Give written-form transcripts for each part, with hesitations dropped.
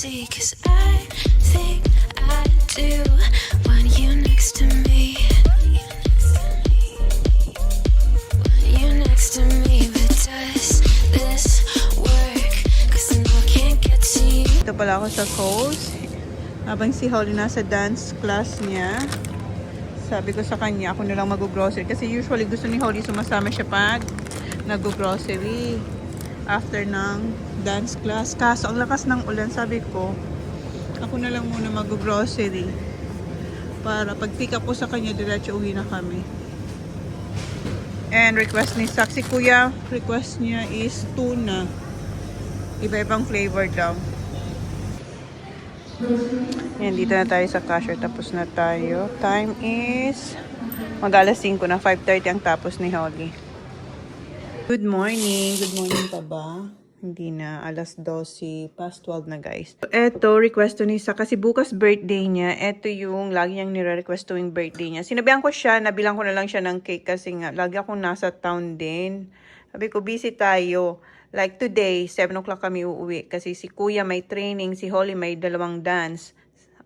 see, 'cause I think I do want you next to me. Want you next to me, but does this work? 'Cause I know I can't get to you. Dito pala ako sa Coast. Habang si Holly nasa dance class niya, sabi ko sa kanya, ako nalang mag-grocery. Kasi usually gusto ni Holly sumasama siya pag nag-grocery after ng dance class. Kaso ang lakas ng ulan, sabi ko, ako na lang muna mag-grocery. Para pag pick up ko sa kanya, diretso uwi na kami. And request ni Saksi Kuya, request niya is tuna. Iba-ibang flavor daw. Yan, dito na tayo sa cashier. Tapos na tayo. Time is mag-alas 5 na. 5:30 ang tapos ni Holly. Good morning. Good morning pa ba? Hindi na. Alas 12. Past 12 na, guys. Eto, request to ni Sa. Kasi bukas birthday niya. Eto yung lagi niyang nire-request tuwing birthday niya. Sinabihan ko siya. Nabilang ko na lang siya ng cake. Kasi nga, lagi akong nasa town din. Sabi ko, busy tayo. Like today, 7 o'clock kami uuwi. Kasi si Kuya may training. Si Holly may dalawang dance.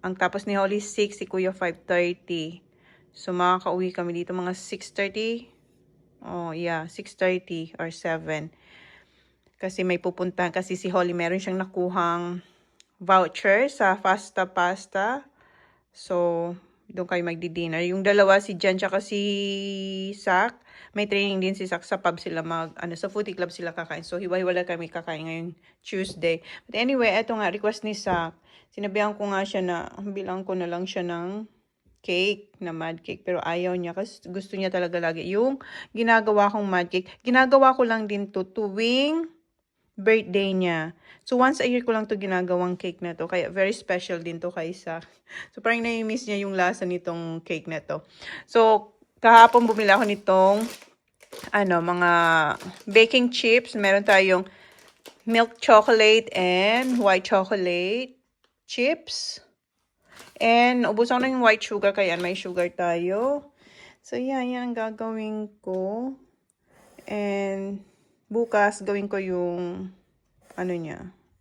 Ang tapos ni Holly 6, si Kuya 5:30. So makakauwi kami dito mga 6:30. Oh yeah, 6:30 or 7. Kasi may pupuntahan. Kasi si Holly meron siyang nakuhang voucher sa Fasta Pasta. So doon kayo magdi-dinner. Yung dalawa, si Jan tsaka si Sak, may training din si Sak sa pub sila sa foodie club sila kakain. So hiwa-hiwala kami kakain ngayong Tuesday. But anyway, eto nga, request ni Sak. Sinabihan ko nga siya na bilang ko na lang siya ng cake, na mud cake. Pero ayaw niya kasi gusto niya talaga lagi yung ginagawa kong mud cake. Ginagawa ko lang din to tuwing birthday niya. So, once a year ko lang to ginagawang cake na to. Kaya, very special din to kay Sak. So, parang na-miss niya yung lasa nitong cake na to. So, kahapon bumili ako nitong, mga baking chips. Meron tayong milk chocolate and white chocolate chips. And, ubos ako na yung white sugar. Kaya, may sugar tayo. So, yan ang gagawin ko. And, bukas, gawin ko yung,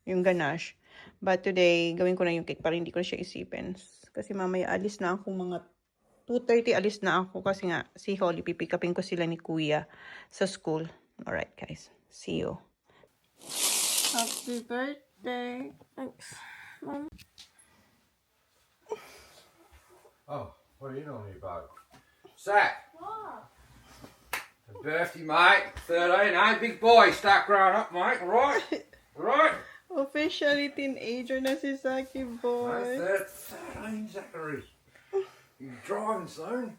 yung ganache. But today, gawin ko na yung cake para hindi ko na siya isipin. Kasi mamaya, alis na ako mga 2:30, alis na ako. Kasi nga, si Holly, pipikapin ko sila ni Kuya sa school. Alright, guys. See you. Happy birthday. Thanks, Mom. Oh, what are you on here about? Zach! What? Happy birthday, mate. 13, eh? Big boy. Start growing up, mate. Alright? Alright? Officially teenager na si Zaki boy. No, 13, Zachary. You're driving soon.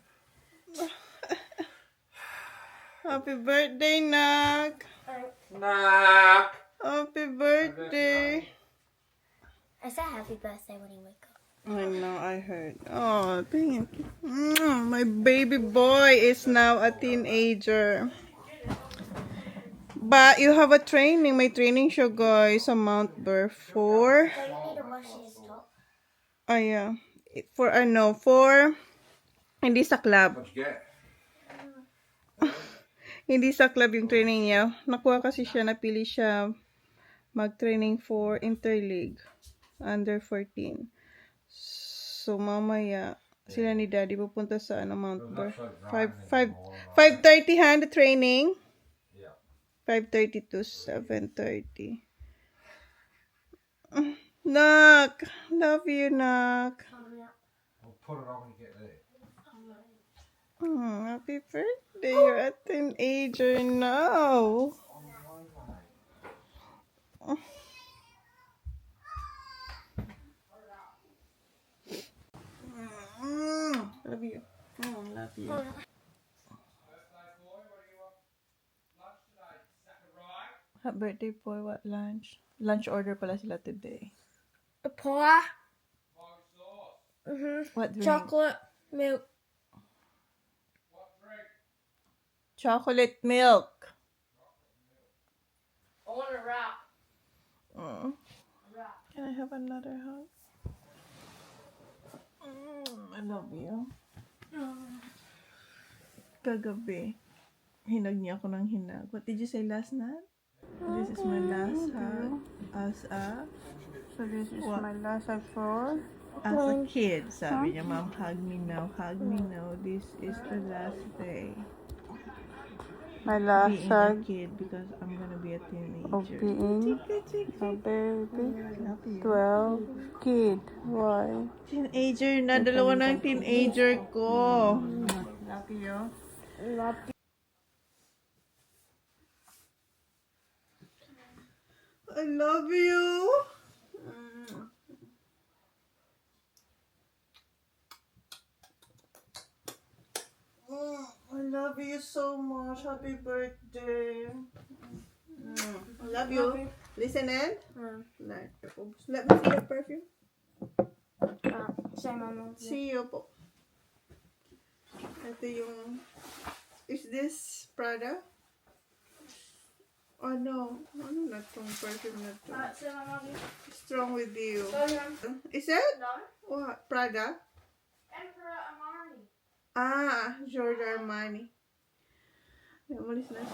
Happy birthday, Nak. Nah. Happy birthday. I said happy birthday when you wake up. I know, I heard. Oh, thank you. My baby boy is now a teenager. But you have a training. May training siya, guys, sa Mount Burr for... So you need to wash his top. Oh, yeah. For hindi sa club. What'd you get? Hindi sa club yung training niya. Nakuha kasi siya, napili siya mag-training for Interleague. Under 14. So, mamaya, sila ni Daddy pupunta sa Mount Burr. 5:30 the training. Yeah. 5:30 to 7:30. Nak, love you, Nak. I'll put it on when you get there. Happy birthday, you're a teenager now. Love you. Love you. Happy birthday, boy. What lunch? Lunch order pala sila today. A pie. What drink? Chocolate milk. Chocolate milk. I want a wrap. Can I have another hug? I love you. Kagabi, hinag niya ako ng hinag. What did you say last night? This is my last hug as a So this is my last hug for... As a kid, sabi niya, Mom, hug me now, hug me now. This is the last day My last being a hug kid because I'm gonna be a of teenager. being a baby. 12 kid. Why? Teenager na, dalawa na yung teenager ko. Love you. I love you. I love you so much. Happy birthday. I love you. Listen in. Let me see your perfume. Say mama. See you po. Ito yung... Is this Prada? Oh no. Ano na tong perfume na to? Say mama. Strong with you. No. Is it? No. What? Prada? Emperor Amari. Giorgio Armani. Ay, umalis na.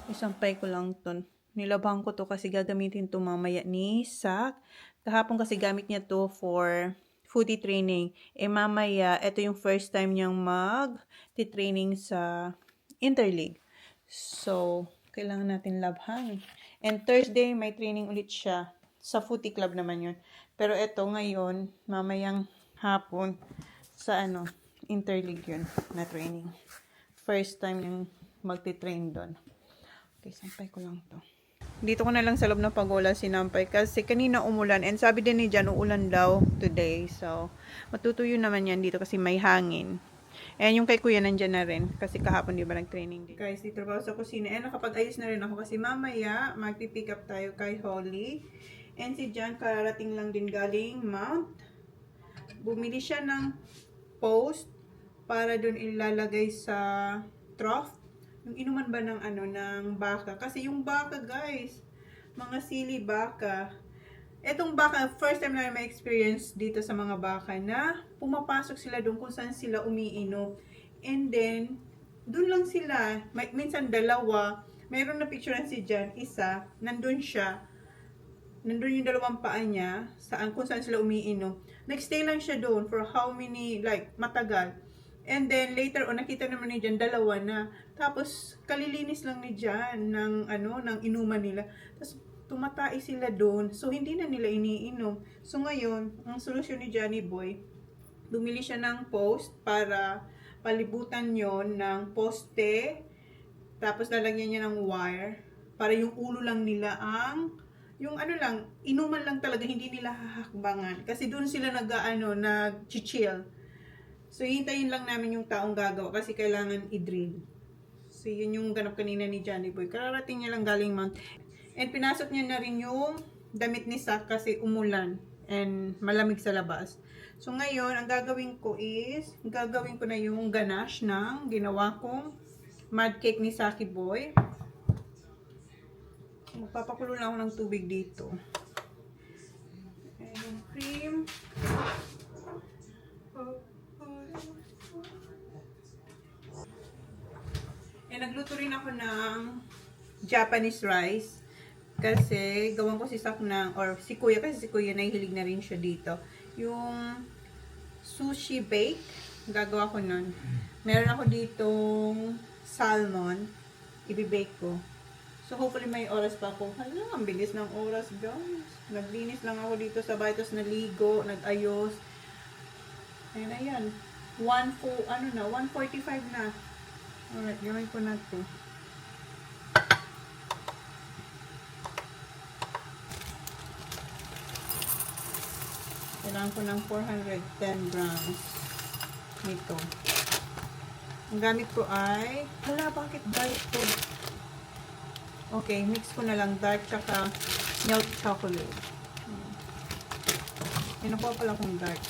Isampay ko lang to. Nilabang ko to kasi gagamitin to mamaya ni Sak. Kahapon kasi gamit niya to for foodie training. Mamaya, ito yung first time niyang mag-training sa Interleague. So, kailangan natin labhan. And Thursday, may training ulit siya. Sa footy club naman yun. Pero ito ngayon, mamayang hapon, sa Interleague yun na training. First time yung magti-train doon. Okay, sampay ko lang to. Dito ko na lang sa loob ng pagola sinampay kasi kanina umulan and sabi din ni Jan uulan daw today. So, matutuyo naman yan dito kasi may hangin. And yung kay kuya nandyan na rin kasi kahapon di ba nag-training din. Guys, dito trabaho sa kusina. And nakapag-ayos na rin ako kasi mamaya magpipick up tayo kay Holly. And si Jan kararating lang din galing Mount. Bumili siya ng post para doon ilalagay sa trough. Yung inuman ba ng baka? Kasi yung baka, guys, mga sili baka. Etong baka, first time na may experience dito sa mga baka na pumapasok sila doon kung saan sila umiinom. And then, doon lang sila, minsan dalawa, mayroon na picture si Jan, isa, nandun siya, nandun yung dalawang paa niya, kung saan sila umiinom. Nagstay lang siya doon for how many, matagal. And then, later on, nakita naman ni Jan, dalawa na. Tapos, kalilinis lang ni Jan ng inuman nila. Tapos, tumatai sila doon. So, hindi na nila iniinom. So, ngayon, ang solusyon ni Johnny Boy, bumili siya ng post para palibutan yon ng poste. Tapos, lalagyan niya ng wire para yung ulo lang nila yung inuman lang talaga, hindi nila hahakbangan. Kasi doon sila nag-chill. So, hintayin lang namin yung taong gagawa kasi kailangan i-drill. So, yun yung ganap kanina ni Johnny Boy. Kararating niya lang galing Mount. And pinasok niya na rin yung damit ni Sak kasi umulan and malamig sa labas. So, ngayon, ang gagawin ko na yung ganache ng ginawa kong mud cake ni Saki Boy. Magpapakulo lang ako ng tubig dito. And yung cream. Nagluto rin ako ng Japanese rice kasi gawan ko si Sak si Kuya kasi si Kuya nahihilig na rin siya dito. Yung sushi bake, gagawa ko nun. Meron ako ditong salmon, ibibake ko. So hopefully may oras pa ako. Hala, ang bilis ng oras, guys. Naglinis lang ako dito sa bahay, tapos naligo, nag-ayos. Ayan. 1:45 na. Alright, gawin ko na ito. Kailangan ko ng 410 grams nito. Ang gamit ko ay, bakit dark to? Okay, mix ko na lang dark tsaka milk chocolate. Nakuha pala akong dark.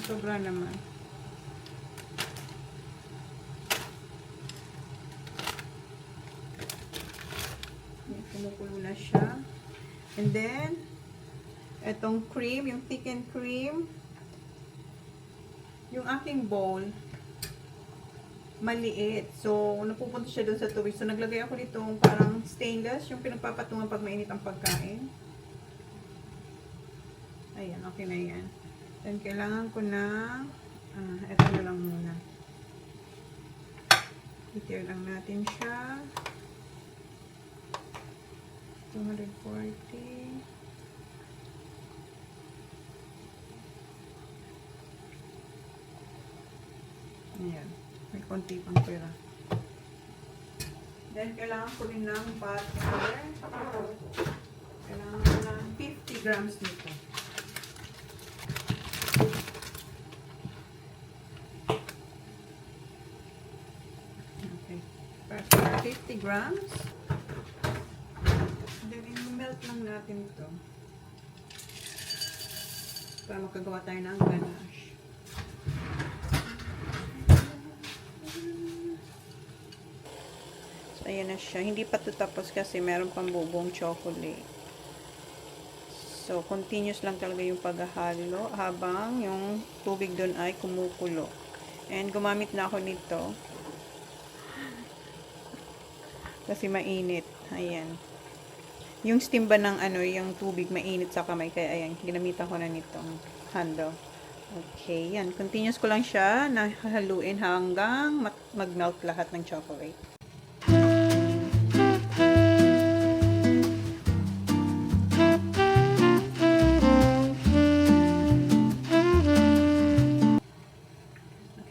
Sobra naman. Kumukulo na siya. And then, etong cream, yung thickened cream, yung aking bowl, maliit. So, napupunta siya doon sa tubig. So, naglagay ako nitong parang stainless, yung pinagpapatungan pag mainit ang pagkain. Ayan, okay na yan. Then, kailangan ko na, ito na lang muna. I-tear lang natin siya. 240. Ayan. May konti pang pera. Then, kailangan ko rin ng butter. Kailangan ko ng 50 grams nito. Okay. For 50 grams. Then, i-melt lang natin ito. Para makagawa tayo ng ganache. Ayan na siya. Hindi pa ito tapos kasi meron pang bubong chocolate. So, continuous lang talaga yung paghahalo habang yung tubig doon ay kumukulo. And gumamit na ako nito. Kasi mainit. Ayan. Yung steam ba ng yung tubig mainit sa kamay. Kaya ayan, ginamitan ko na nitong handle. Okay, yan. Continuous ko lang siya na haluin hanggang mag-melt lahat ng chocolate.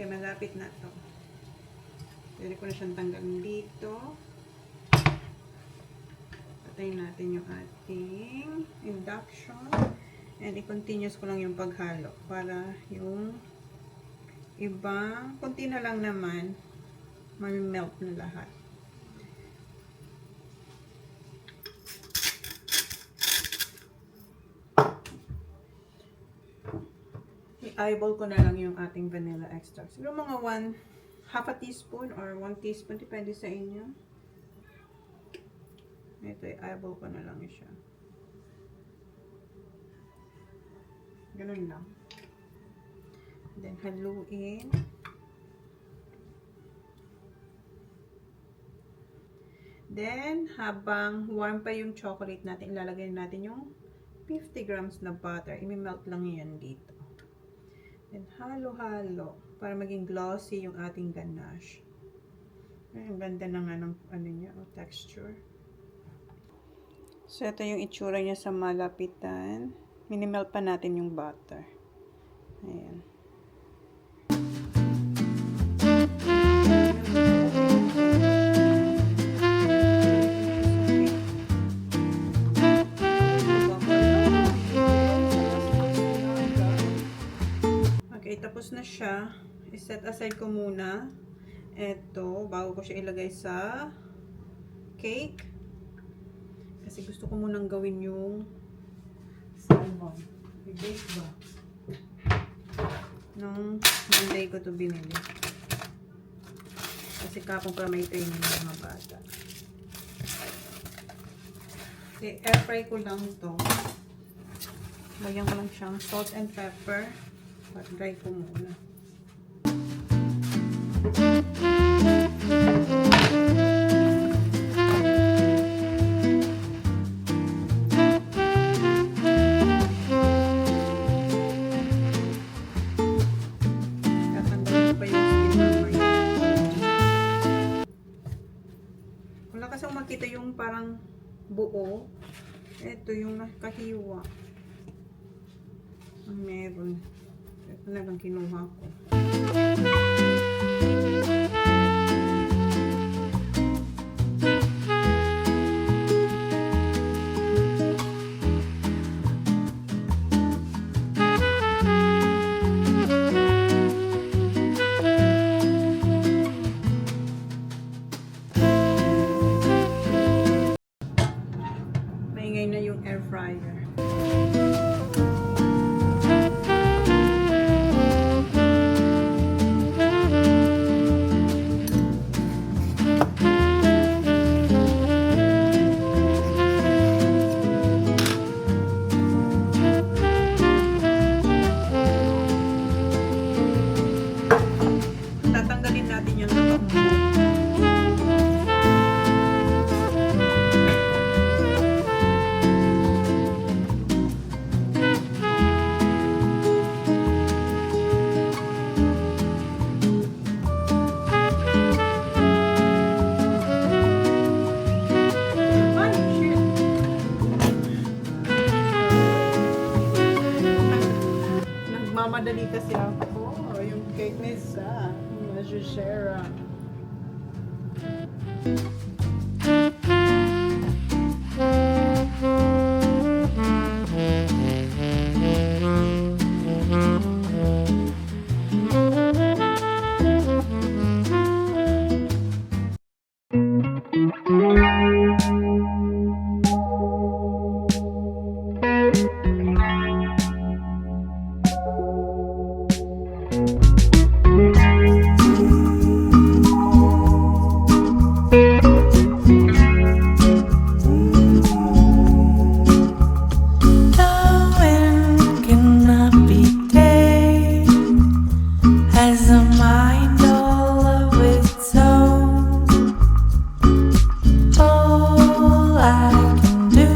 Malapit na to. Pwede ko na siyang tanggalin dito. Patayin natin yung ating induction. And i-continuous ko lang yung paghalo para yung ibang konti na lang naman ma-melt na lahat. I-eyeball ko na lang yung ating vanilla extract. Siguro mga half a teaspoon or 1 teaspoon. Depende sa inyo. Ito, i-eyeball ko na lang siya. Ganun lang. Then, haluin. Then, habang warm pa yung chocolate natin, ilalagay natin yung 50 grams na butter. I-melt lang yan dito. Then, halo-halo para maging glossy yung ating ganache. Ang ganda na nga ng texture. So, ito yung itsura niya sa malapitan. Minimelt pa natin yung butter. Ayan. Tapos na siya. I-set aside ko muna ito bago ko siya ilagay sa cake. Kasi gusto ko munang gawin yung salmon. I-bake ba? Nung Monday ko to binili. Kasi kapong pa may training ng mga bata. Okay, air fry ko lang to. Lagyan ko lang siyang salt and pepper. Dry ko muna. Tatanggalin pa yung skin mamaya. Wala kasi makita yung parang buo. Ito yung nakahiwa. Ang meron. Ito na lang kinuha ko. Maingay na yung air fryer. isa. Majujera. Knowing cannot be tamed, has a mind all of its own. All I can do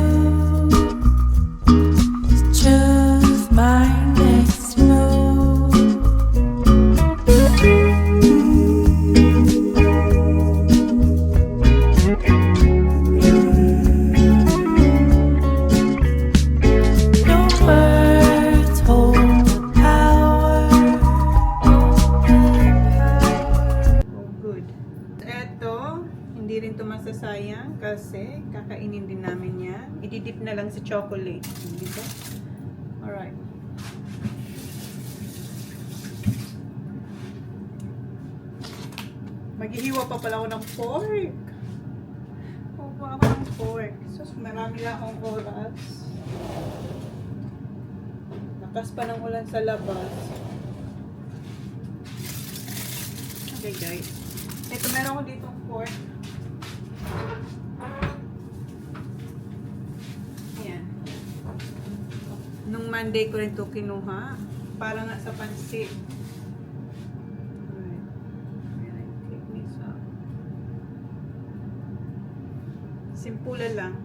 is choose my next move. No words hold the power. Oh, good. Eto, hindi rin to masasayang kasi kakainin din namin yan. Ididip na lang sa chocolate. Dito. Alright. Maghihiwa pa pala ako ng pork. Kuha ako ng pork. Sus, marami lang akong oras. Lakas pa ng ulan sa labas. Okay guys. Ito, meron ko ditong pork. Ayan. Nung Monday ko rin ito kinuha. Para nga sa pansit. Alright. Ayan, I click this up. Simple lang.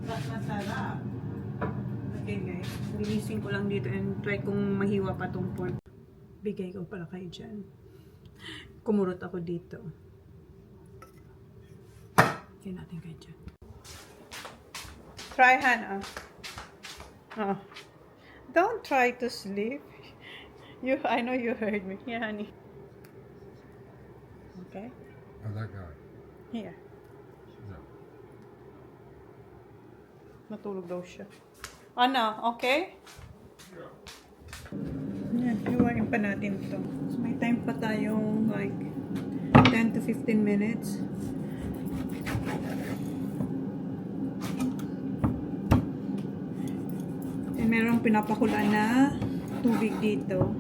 Masarap. Okay guys. Linisin ko lang dito and try kong mahiwa pa tong pork. Bigay ko pala kayo dyan. Kumurot ako dito. Yan natin kayo dyan. Try, Hannah. Oh. Don't try to sleep. I know you heard me. Here, honey. Okay? Oh, that guy. Here. No. Matulog daw siya. Ano? Okay? Yan, hiwain pa natin to. So, may time pa tayong like 10 to 15 minutes. And merong pinapakulaan na tubig dito.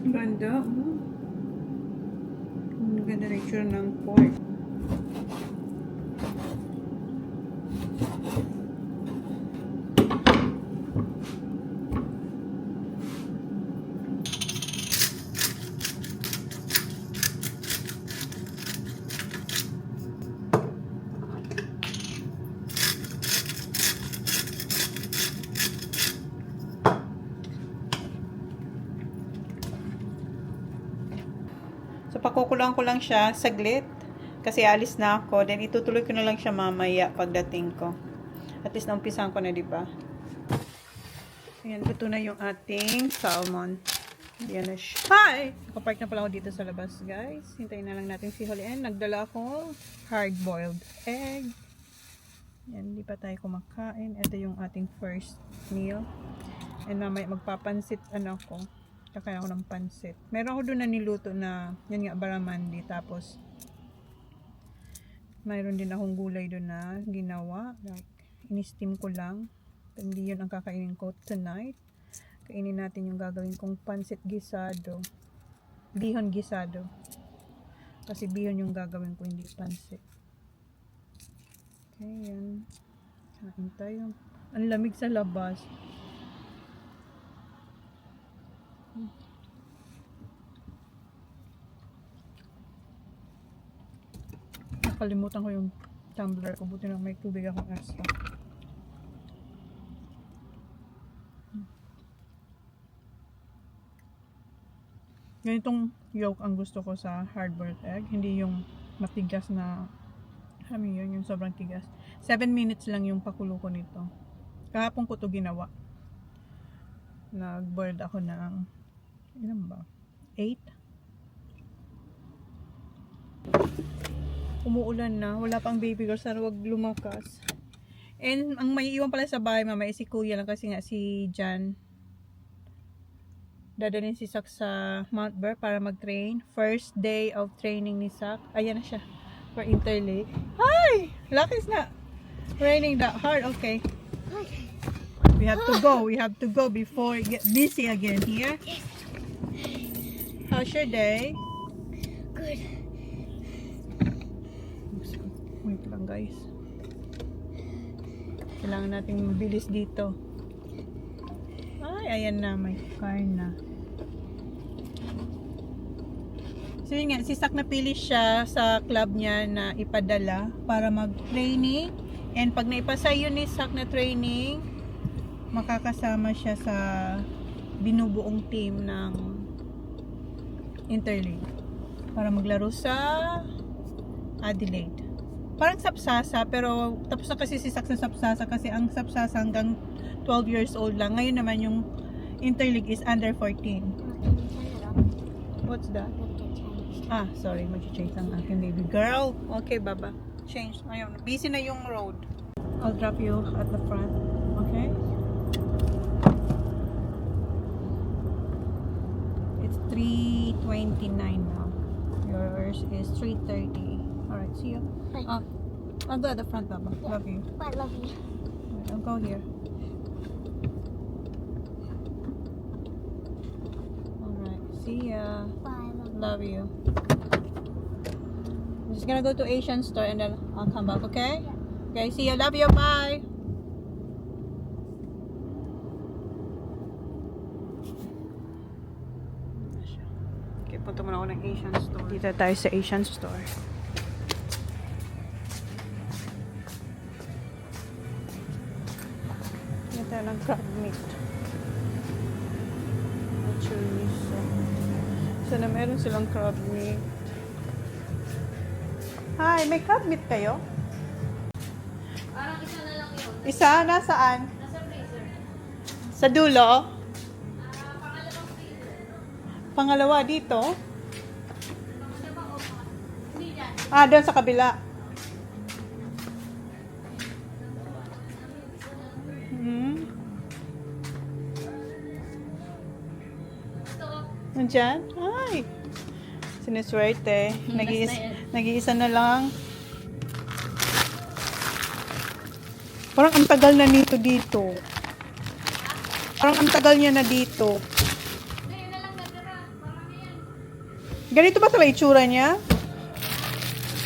Ganda. Ang ganda rin siya ng pork. So, pakukulang ko lang siya saglit. Kasi alis na ako. Then, itutuloy ko na lang siya mamaya pagdating ko. At least, naumpisahan ko na, diba? Ayan, luto na yung ating salmon. Ayan na siya. Hi! Nakapark na pala ako dito sa labas, guys. Hintayin na lang natin si Holly. And, nagdala akong hard-boiled egg. Ayan, hindi pa tayo kumakain. Ito yung ating first meal. And, mamaya magpapansit, ko. Kakain ako ng pansit. Meron ako doon na niluto na, yan nga, baramandi. Tapos, mayroon din akong gulay doon na ginawa. Like, in-steam ko lang. Hindi yun ang kakainin ko tonight. Kainin natin yung gagawin kong pansit gisado. Bihon gisado. Kasi bihon yung gagawin ko, hindi pansit. Okay, yan. Kain tayo. Ang lamig sa labas. Nakalimutan ko yung tumbler ko. Buti na may tubig akong extra. Ganitong yolk ang gusto ko sa hard-boiled egg. Hindi yung matigas na, alam mo yun, yung sobrang tigas. 7 minutes lang yung pakulo ko nito. Kahapon ko to ginawa. Nag-boiled ako ng, ilan ba? 8? Umuulan na. Wala pang baby girl. Sana wag lumakas. And ang may iwan pala sa bahay mama is si kuya lang kasi nga si Jan dadalhin si Sak sa Mount Bear para mag-train. First day of training ni Sak. Ayan na siya. For Interlake. Hi! Luck is not raining that hard. Okay. We have to go. We have to go before it get busy again here. How's your day? Good. Wait lang guys. Kailangan nating mabilis dito. Ay, ayan na. May car na. So yun nga, si Sak napili siya sa club niya na ipadala para mag-training. And pag naipasa yun ni Sak na training, makakasama siya sa binubuong team ng Interlake para maglaro sa Adelaide. Parang sapsasa, pero tapos na kasi si Sak sa sapsasa kasi ang sapsasa hanggang 12 years old lang. Ngayon naman yung Interleague is under 14. What's that? Ah, sorry, mag-change ang aking baby girl. Okay, baba. Change. Ayun, busy na yung road. I'll drop you at the front. Okay? It's 3:29 now. Yours is 3:30. Alright, see you. Bye. I'll go at the front, Baba. Love you. I love you. I'll go here. Alright, see ya. Bye. Love you. I'm just gonna go to Asian store and then I'll come back, okay? Okay, see you. Love you. Bye. Okay, punta muna ako ng Asian store. Dito tayo sa Asian store. Dito tayo ng crab meat. Chorizo. Sana meron silang crab meat. Hi, may crab meat kayo? Parang isa na lang yun. Isa? Nasaan? Nasa freezer. Sa dulo? Pangalawang freezer. Pangalawa dito? Pangalawang opa. Hindi dyan. Ah, doon sa kabila. Hmm. Ito. Nandyan? Ay! Siniswerte. Nag-iisa na lang. Parang ang tagal na nito dito. Parang ang tagal niya na dito. Hindi, yun na lang natira. Marami yan. Ganito ba talaga itsura niya?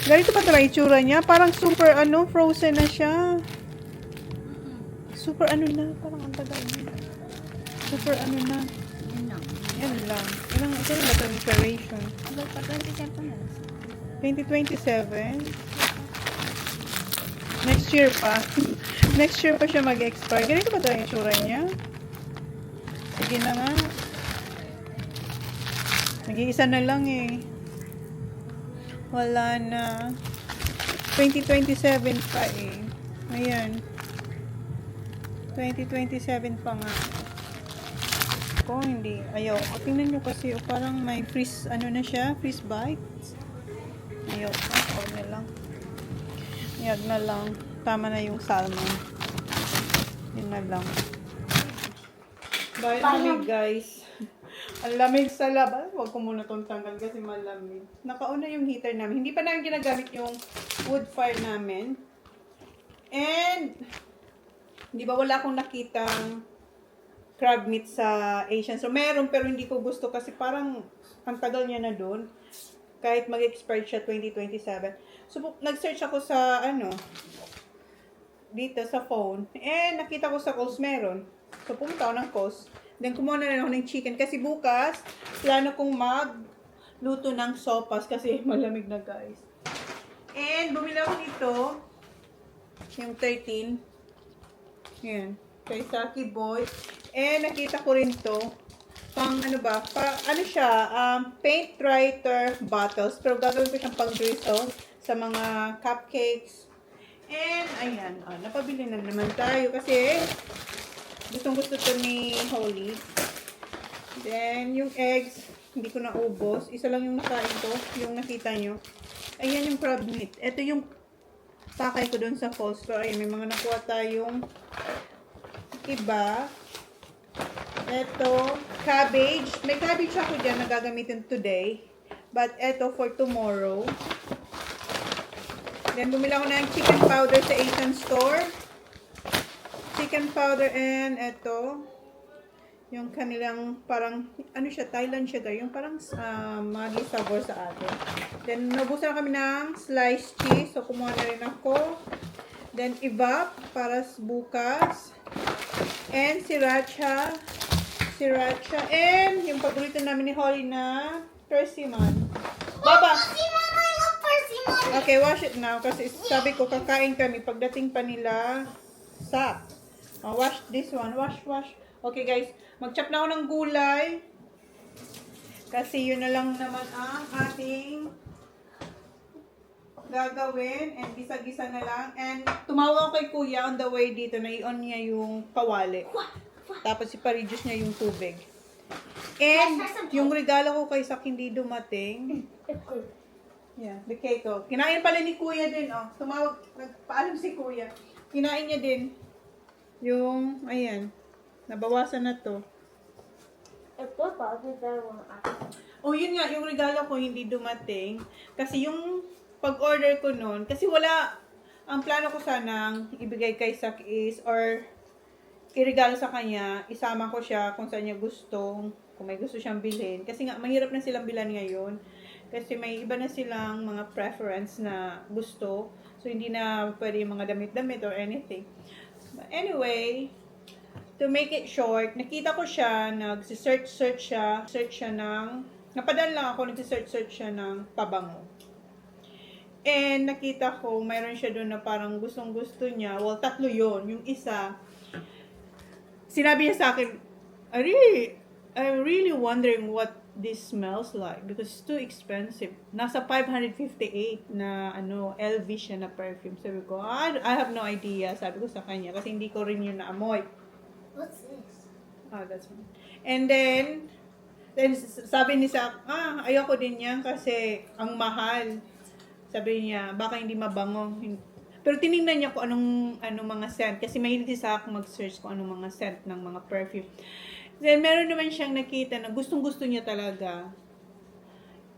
Ganito ba talaga itsura niya? Parang super frozen na siya. Super na, parang ang tagal niya. Super na. Yan lang. Ilang ba ito expiration? 2027? Next year pa. Next year pa siya mag-expire. Ganito ba talaga itsura niya? Sige na nga. Nag-iisa na lang eh. Wala na. 2027 pa eh. Ayan. 2027 pa nga. Ako hindi. Ayaw. Tingnan nyo kasi parang may freeze, na siya? Freeze bites. Ayaw. Huwag na lang. Yag na lang. Tama na yung salmon. Yun na lang. Dahil lamig guys. Ang lamig sa labas. Huwag ko muna itong tanggal kasi malamig. Nakauna yung heater namin. Hindi pa namin ginagamit yung wood fire namin. And, di ba wala akong nakitang crab meat sa Asian. So, meron pero hindi ko gusto kasi parang ang tagal niya na doon. Kahit mag-expire siya 2027. So, nag-search ako sa, dito sa phone. And, nakita ko sa Coles meron. So, pumunta ako ng Coles. Then, kumuha na rin ako ng chicken. Kasi bukas, plano kong magluto ng sopas kasi malamig na guys. And, bumili ako nito. Yung 13. Yan. Kay Saki Boy. And, nakita ko rin to. Pang ano ba? Ano siya? Paint writer bottles. Pero gagawin ko siyang pang drizzle sa mga cupcakes. And, ayan. Napabili na naman tayo kasi gustong gusto to ni Holly. Then, yung eggs, hindi ko naubos. Isa lang yung nakain ko. Yung nakita nyo. Ayan yung crab meat. Ito yung pakay ko dun sa Fall Store. Ayan, may mga nakuha tayong iba. Ito, cabbage. May cabbage ako dyan na gagamitin today. But ito for tomorrow. Then, bumili ako ng chicken powder sa Asian store. Chicken powder and ito. Yung kanilang parang, ano siya, Thailand siya guys. Yung parang Maggi sabor sa atin. Then, nabusan na kami ng sliced cheese. So, kumuha na rin ako. Then, evap para bukas. And sriracha. Sriracha. And yung paborito namin ni Holly na persimmon. Baba! Persimmon! I love persimmon! Okay, wash it now. Kasi sabi ko, kakain kami. Pagdating pa nila, sa. Wash this one. Wash. Okay guys, mag-chop na ako ng gulay. Kasi yun na lang naman ang ating gagawin. And gisa-gisa na lang. And tumawag ako kay kuya on the way dito na i-on niya yung kawali. Tapos ipa-reduce niya yung tubig. And yung regalo ko kay Sak hindi dumating. Yeah, the cake. Oh. Kinain pala ni kuya din. Oh. Tumawag, nagpaalam si kuya. Kinain niya din. Yung, ayan. Nabawasan na to. Oh, yun nga, yung regalo ko hindi dumating. Kasi yung pag-order ko noon, kasi wala, ang plano ko sanang ibigay kay Sak is, or iregalo sa kanya, isama ko siya kung saan niya gusto, kung may gusto siyang bilhin. Kasi nga, mahirap na silang bilan ngayon. Kasi may iba na silang mga preference na gusto. So, hindi na pwede yung mga damit-damit or anything. But anyway, to make it short, nakita ko siya, nag-search siya ng, napadala lang ako, nag-search siya ng pabango. And nakita ko, mayroon siya doon na parang gustong-gusto niya. Well, tatlo yon. Yung isa, sinabi niya sa akin, I'm really wondering what this smells like because it's too expensive. Nasa 558 na LV siya na perfume. Sabi ko, I have no idea, sabi ko sa kanya kasi hindi ko rin yun naamoy. What's this? That's one. And then sabi ni Sak, ayoko din yan kasi ang mahal. Sabi niya, baka hindi mabango. Pero tinignan niya kung anong mga scent kasi mahilig si Sak mag-search kung anong mga scent ng mga perfume. Then meron naman siyang nakita na gustong-gusto niya talaga.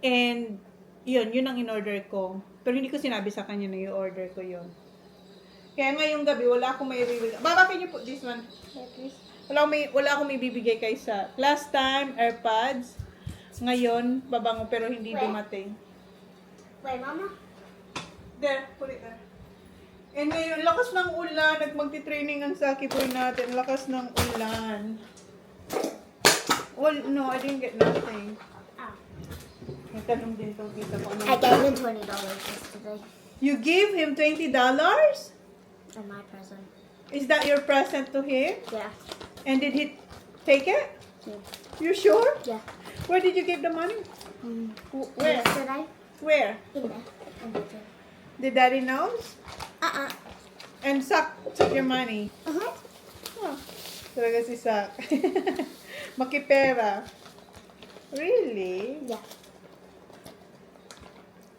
And yun ang in-order ko. Pero hindi ko sinabi sa kanya na i-order ko yun. Kaya ngayong gabi, wala akong may bibigay. Baba, can you put this one? Please. Wala akong may bibigay kay Sak. Last time, AirPods. Ngayon, babango pero hindi dumating. Wait, Mama? There, put it there. And ngayon, lakas ng ulan. Magti-training ang Saki Boy natin. Lakas ng ulan. Well, no, I didn't get nothing. Nagtanong din itong kita ko. I gave him $20 yesterday. You gave him $20? For my present. Is that your present to him? Yeah. And did he take it? Yeah. You sure? Yeah. Where did you give the money? Where? Yesterday? Where? In there. In the gym. Did Daddy knows? And Sak took your money. Uh-huh. Oh, talaga si Sak. Makipera. Really? Yeah.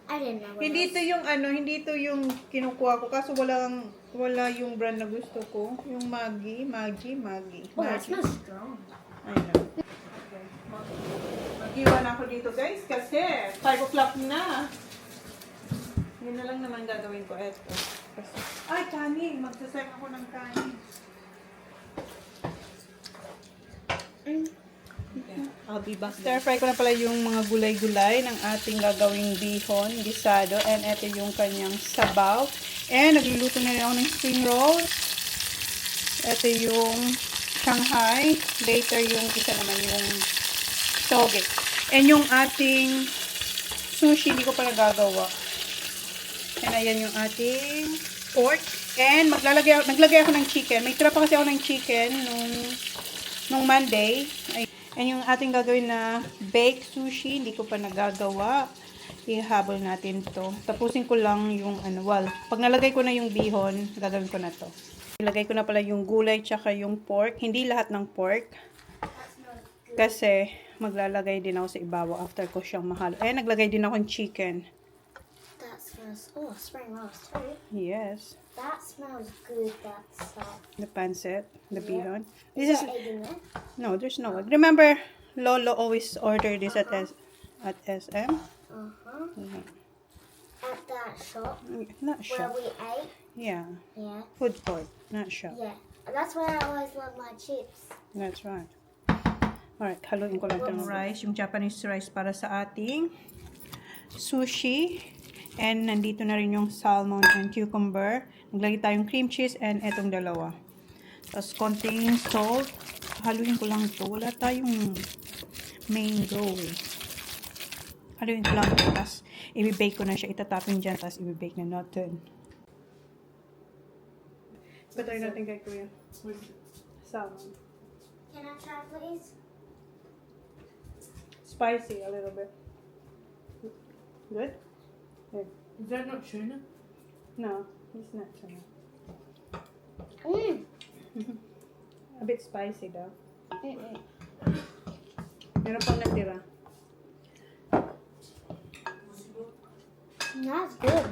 I didn't know. Hindi ito yung kinukuha ko kaso wala yung brand na gusto ko. Yung Maggi. Oh, that smells strong. I know. Okay. Mag-iwan ako dito guys kasi 5 o'clock na. Yun na lang naman gagawin ko. Eto. Ay, kanin. Magsasayang ako ng kanin. I'll be back. Stir fry ko na pala yung mga gulay-gulay ng ating gagawing bihon, gisado. And ito yung kanyang sabaw. And nagluluto na rin ako ng spring rolls. Ito yung Shanghai. Later yung isa naman yung toge. And yung ating sushi, hindi ko pala gagawa. And ayan yung ating pork. And naglagay ako ng chicken. May tira pa kasi ako ng chicken nung Monday. And yung ating gagawin na baked sushi, hindi ko pa nagagawa. Ihabol natin to. Tapusin ko lang yung pag nalagay ko na yung bihon, gagawin ko na to. Ilagay ko na pala yung gulay tsaka yung pork. Hindi lahat ng pork. Kasi maglalagay din ako sa ibabaw after ko siyang mahalo. Naglagay din ako ng chicken. That smells. Oh, spring rolls. Yes. That smells good. That's The pancit, the bihon. Is This is there egg in there? no, there's no egg. Remember, Lolo always order this at SM. At that shop Not where shop. we ate. Yeah, Yeah. food court, not shop. Yeah. That's where I always love my chips. That's right. Alright, haluin ko lang itong rice, yung Japanese rice para sa ating sushi. And nandito na rin yung salmon and cucumber. Naglagay tayong cream cheese and etong dalawa. Tapos konting salt. Haluin ko lang ito. Wala tayong mango eh. Haluin ko lang ito. Tapos i-bake ko na siya. Itatapin dyan. Tapos i-bake na natin. Patay natin kay Kuya. Salmon. Can I try, please? Spicy a little bit. Good? Good. Is that not tuna? No, it's not tuna. Mmm. A bit spicy daw. Meron pang natira. That's good.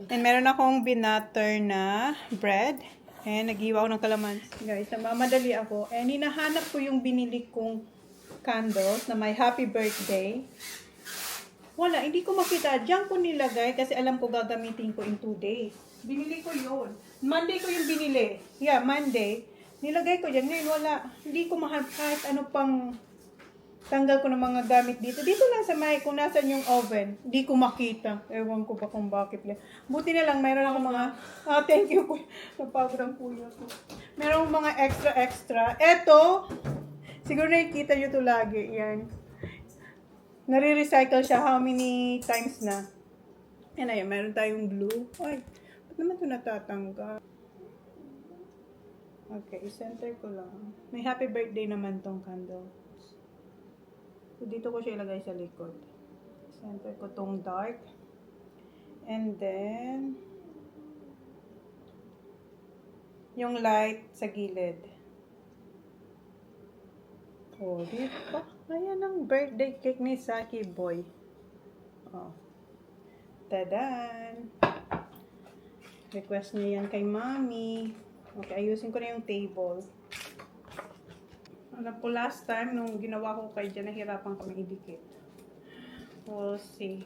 And meron akong binatter na bread. And nag-iwa ako ng kalamansi. Guys, namamadali ako. And hinahanap ko yung binili kong candles na may happy birthday. Wala, hindi ko makita. Diyan ko nilagay kasi alam ko gagamitin ko in 2 days. Binili ko yun. Monday ko yung binili. Yeah, Monday. Nilagay ko dyan. Ngayon wala. Hindi ko mahal kahit ano pang tanggal ko ng mga gamit dito. Dito lang sa may, kung nasan yung oven. Hindi ko makita. Ewan ko ba kung bakit yan. Buti na lang, mayroon ako mga, thank you po. Napagod ang kuya ko. Meron akong mga extra. Eto, siguro nakikita nyo to lagi. Yan. Nare-recycle siya how many times na. And ayun, meron tayong blue. Ay, ba't naman ito natatanggal? Okay, center ko lang. May happy birthday naman tong candle. So, dito ko siya ilagay sa likod. Center ko tong dark. And then, yung light sa gilid. Oh, dito. Ayan ang birthday cake ni Saki Boy. Oh. Tadan! Request niya yan kay Mommy. Okay, ayusin ko na yung table. Alam ko last time, nung ginawa ko kay Jan, nahirapan kami idikit. We'll see.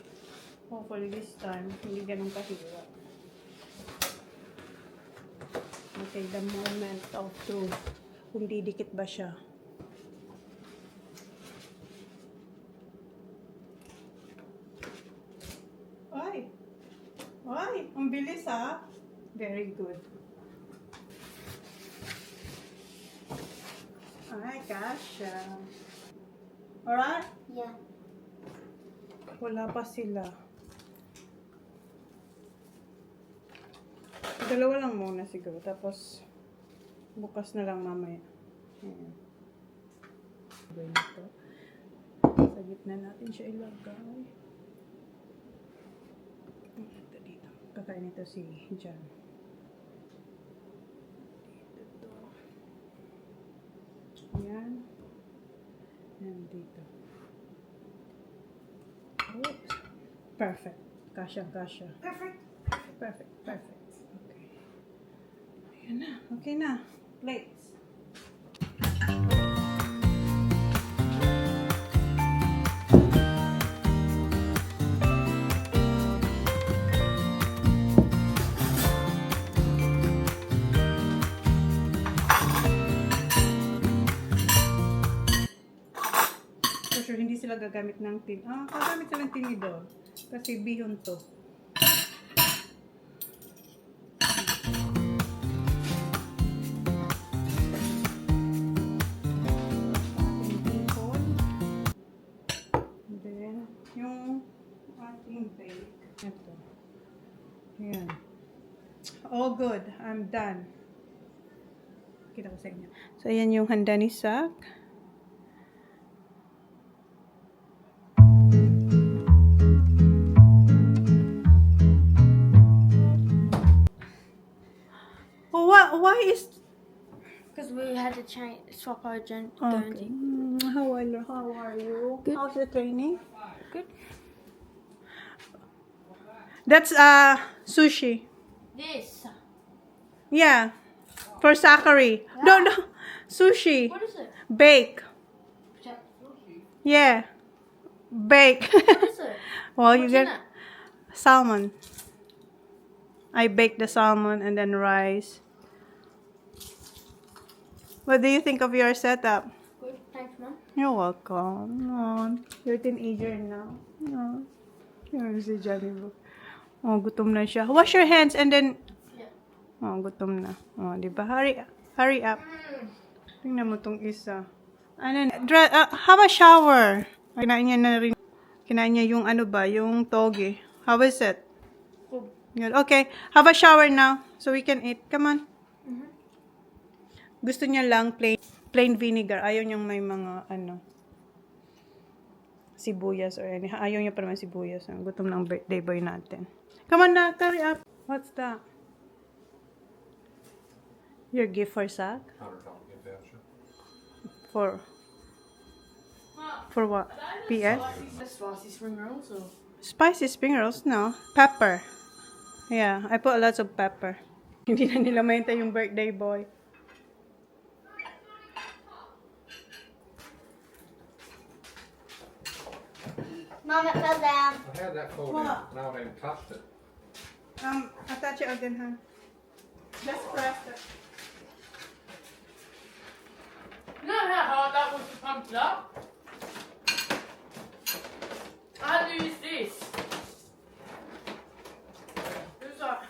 Hopefully this time, hindi ganun kahirap. Okay, the moment of truth. Kung didikit ba siya. Ay! Ay! Ang bilis ha! Very good. Ay, kasha. Alright? Yeah. Wala pa sila. Dalawa lang muna siguro. Tapos, bukas na lang mamaya. Ayan. Gawin ito. Sa gitna natin siya ilagay. Ito dito. Kakain ito si Jan. Dito to. Ayan. And dito. Oops. Perfect. Kasha. Perfect. Perfect. Okay. Ayan na. Okay na. Plates. For sure, hindi sila gagamit ng tin. Gagamit sila ng tinidor. Kasi bihon to. Then, yung ating bake. Ito. Ayan. All good. I'm done. Kita ko sa inyo. So, ayan yung handa ni Sak. Why is... Because we had to swap our gender. Okay. How are you? Good. How's the training? Good. That's sushi. This. Yeah. For Zachary. No, sushi. What is it? Bake. Yeah. Bake. What is it? Well, you What's get in it? salmon. I baked the salmon and then rice. What do you think of your setup? Good. Thanks, Mom. You're welcome. Oh, you're a teenager now. Oh, you're si Johnny Boo. Oh, gutom na siya. Wash your hands and then... Yeah. Oh, gutom na. Oh, di ba? Hurry up. Tingnan mo tong isa. Ano, have a shower. Kinain niya na rin. Kinain niya yung ano ba, yung toge. How is it? Good. Good. Okay, have a shower now so we can eat. Come on. Gusto niya lang plain vinegar. Ayaw niyang may mga ano sibuyas or any. Ayaw niya pa naman sibuyas. Gutom ng birthday boy natin. Come on na, hurry up. What's that? Your gift for Zach? $100 gift voucher. For what? PS? Spicy spring rolls or? Spicy spring rolls? No. Pepper. Yeah, I put lots of pepper. Hindi na nila mahintay yung birthday boy. Mom, it fell down. I had that folded. What? No one even touched it. Attach it again, huh? Just press it. You know how hard that was to pump it up? I had to use this. It was like...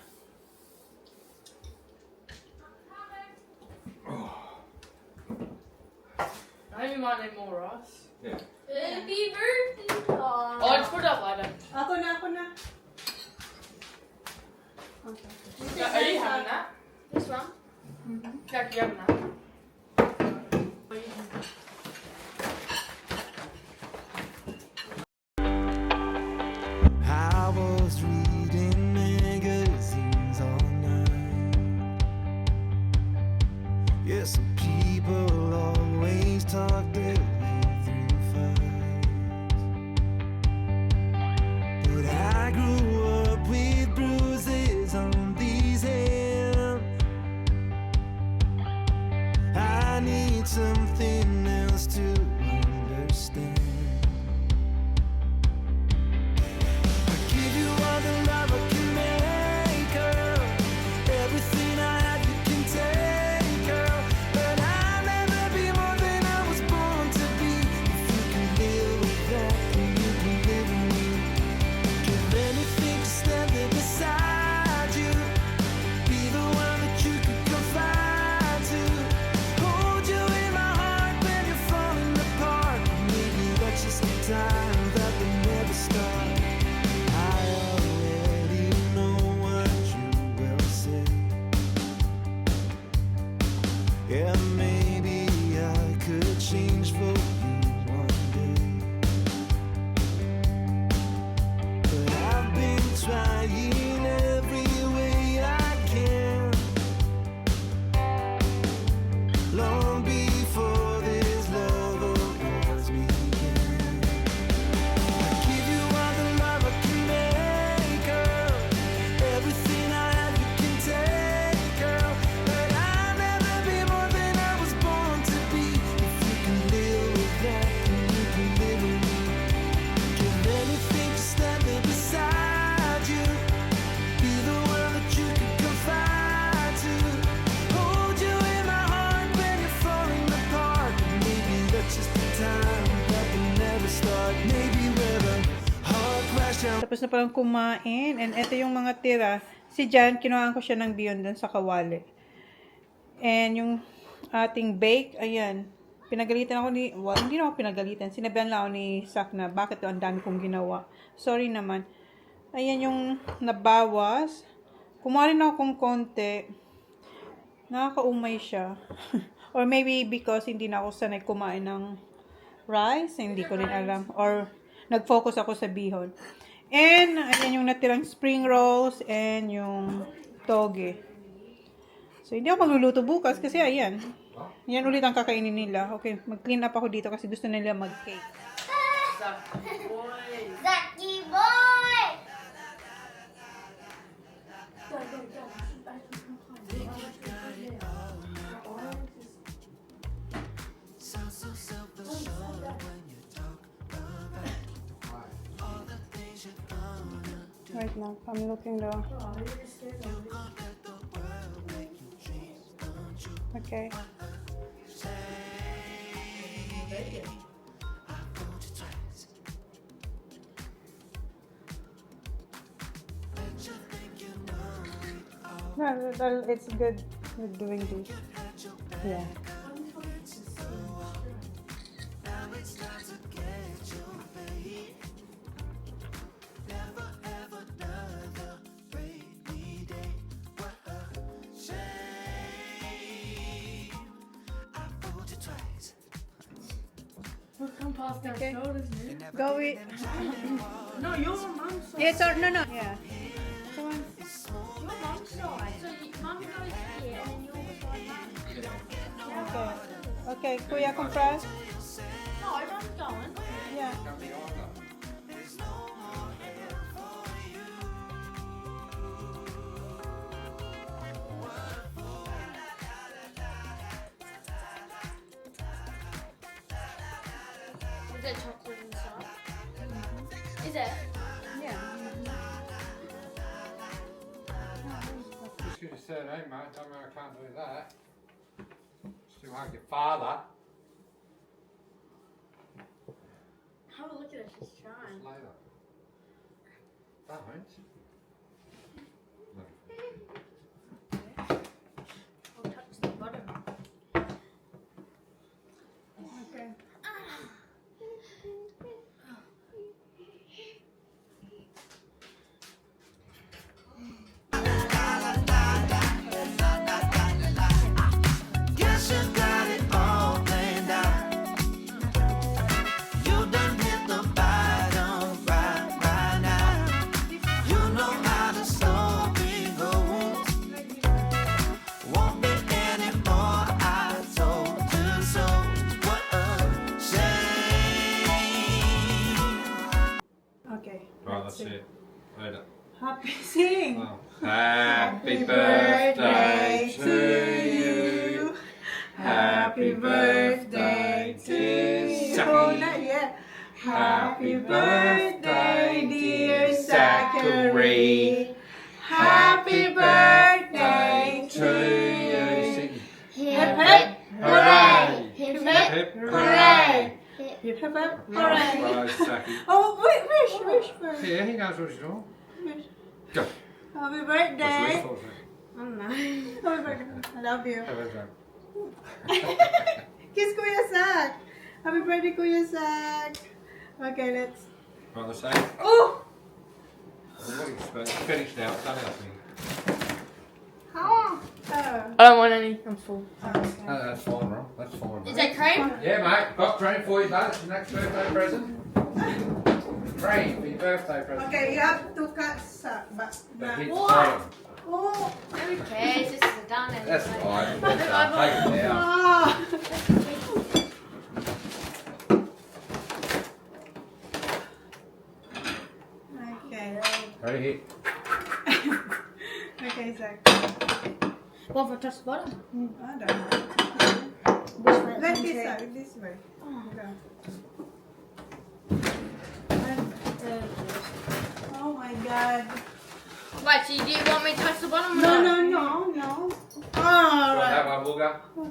I think we might need more rice. Yeah. Happy birthday. Oh, I'll just put it up later. Ako na. Okay. Are you having that? This one. Jack, you having that? I was reading magazines all night. Yes, some people always talk their way through fights. But I grew up with bruises on these hands. I need something else to understand. Give you all the love I can make, girl. Everything I have you can take, girl. But I'll never be more than I was born to be. If you can live with that, then you can live with me. Give anything to stand there beside you. Be the one that you could confide to. Hold you in my heart when you're falling apart. Maybe that's just the time that will never start. I already know what you will say. Yeah, maybe I could change for you one day. But I've been trying every way I can. Long before this love of ours began. Give you all the love I can make, girl. Everything I have you can take, girl. But I'll never be more than I was born to be. If you can live with that, then you can live with me. Give anything to stand there beside you. Be the one that you could confide to. Hold you in my heart when you're falling apart. Maybe that's just the time that will never start. Maybe we're a heart crash down. Tapos na palang kumain. And ito yung mga tira. Si Jan, kinuhaan ko siya ng beyond dun sa kawali. And yung ating bake, ayan. Pinagalitan ako ni... Well, hindi na ako pinagalitan. Sinabihan lang ako ni Zach na bakit ang dami kong ginawa. Sorry naman. Ayan yung nabawas. Kumuha rin ako kung konti. Nakakaumay siya. Or maybe because hindi na ako sanay kumain ng rice. Hindi ko rin alam. Or nag-focus ako sa bihon. And, ayan yung natirang spring rolls and yung toge. So, hindi ako magluluto bukas kasi ayan. Yan ulit ang kakainin nila. Okay, mag-clean up ako dito kasi gusto nila mag-cake. Zaki boy! Right now, I'm looking though. Okay. No, it's good with doing this. Yeah. We'll come past their Okay. shoulders, man. Go with. No, your mum's side. Yes or no, no. Yeah. Come on. Your mum's side. So mum goes here and then you'll go Okay. Okay, Kuya, compras. No, I'm going. Yeah. Is there chocolate inside? Is it? Yeah. Just give your surname, mate. Don't mean I can't do that. Still like your father. Have a look at it. She's trying. Later. Don't. I'll touch the bottom. Okay. Guess you got it all planned out. You done hit the bottom right now. You know how the story goes. Won't be any more. I told you so. What a shame. Okay. Right, that's it. Later. Happy sing. Oh. Happy birthday to you. Happy birthday to Oh, not Zachary. yet. Happy birthday, dear Zachary. Happy birthday to you. Sing. Hip hip, hooray! Hip Hip, hooray. Hip hip hooray. Right, Zachary. Oh, wait, wish first. Yeah, he knows what he's doing. Go. Happy What's birthday. this for, Zach? Oh no. Happy birthday. I love you. Have a go. Kiss Kuya Zach. Happy birthday, Kuya Zach. Okay, let's. Right, let's say. Oh! What do you expect? Finished now. Done that thing. Oh. I don't want any. I'm full. No, that's fine, Ron. That's fine. Is Mate. that cream? Yeah, mate. Got cream for you, mate. It's your next birthday present. Cream for your birthday present. Okay, you have to cut Zach. The hit What? cream. Oh! Who cares? This is done anyway. That's fine. Take it down. Ah! Okay. Ready, hit. Okay, Zach. What if I touch the bottom? I don't know. Which way? Let this side, this way. Go. Oh my god. Wait, so do you want me to touch the bottom? or No, not? no. Got Alright. that one, Booger? I'm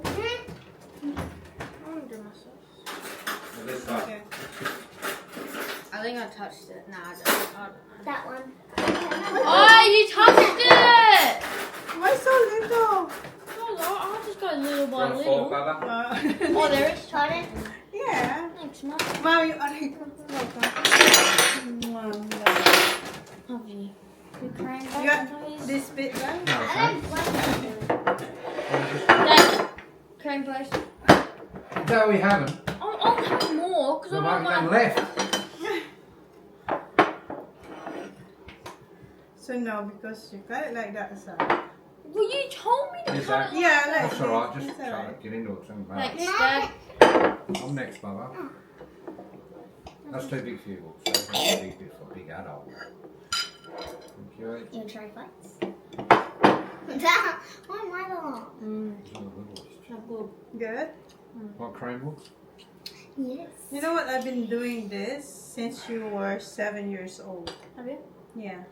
gonna do myself. This side. Okay. I think I touched it. Nah, I don't. That one. Oh, you touched it! Why so little? I'll just go little by Want a fork, little. Bubba? Oh, there is. Try it. Yeah. Thanks, Mum. Wow, you are Lovely. The cream You bacon, got please. this bit done? No, I okay. don't like Dad, cream, please. No, we haven't. I'll have more because I There don't might be none like. left. So no, because you cut it like that, so. Well, you told me to Is cut that? it. Yeah, like That's alright, this. just It's alright. get into it. Something Thanks, bad. Dad. I'm next, Bubba. That's too big for you, so that's too big for a big adult. Thank you. You try fights. Oh my god. It's on the littlest. Good. What cream looks? Yes. You know what? I've been doing this since you were 7 years old. Have you? Yeah.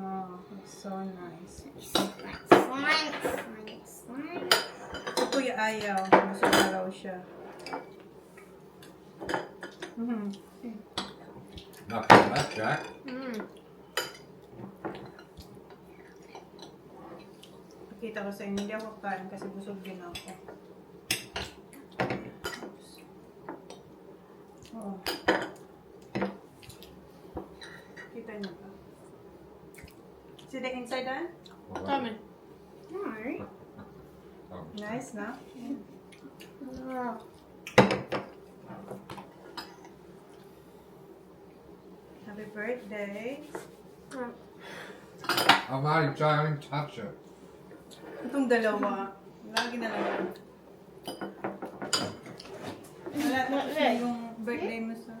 Oh, it's so nice. Slime. Si Kuya ayaw. Gusto na raw siya. Nothing like that, Jack. Pakita ko sa inyo. Hindi ako kain kasi busog din ako. Oh. Kita niyo ba? See the inside then? Tell me. No. Oh, Nice, no? Oh. Happy birthday. I'm only trying to touch it. Itong dalawa. Lagi na lang. Wala, tapos na yung birthday mo sa...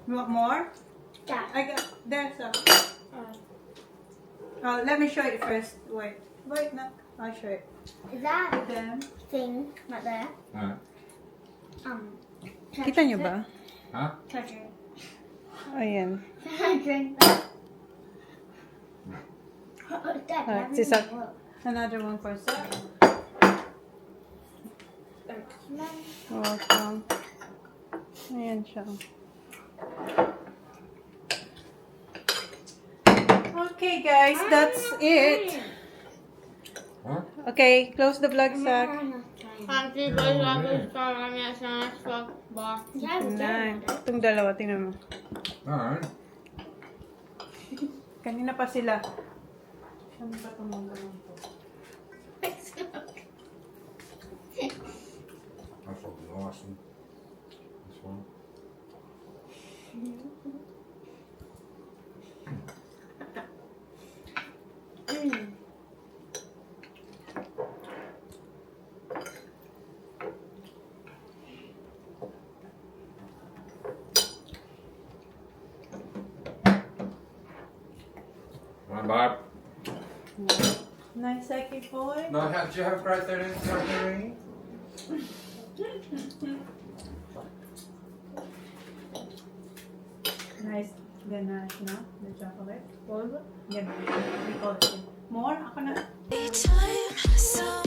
You want more? Dad. I got... There's some. Oh, let me show you first. Wait. Wait, no. I'll show you. Is that Then... thing right there? Alright. Kita niyo ba? Huh? Treasure. Ayan. Drink that. Dad, Alright, have si you Sak. look? Another one for Sak. No. Welcome. Ayan siya. Okay, guys. That's it. What? Okay, close the vlog, Sak. Thank you, boys. Love you. Sorry, I'm next vlog. Bye. Yeah, we Nice. did. Itong dalawa, tingnan mo. Alright. Kanina pa sila. Saan ba itong mga to? That's what the last one. This one. Come on, Bob. Nice second boy. No, did you have a great 13th birthday? Nice ganache, no? The chocolate. Ganache. We call it. More? Ako na. Anytime, some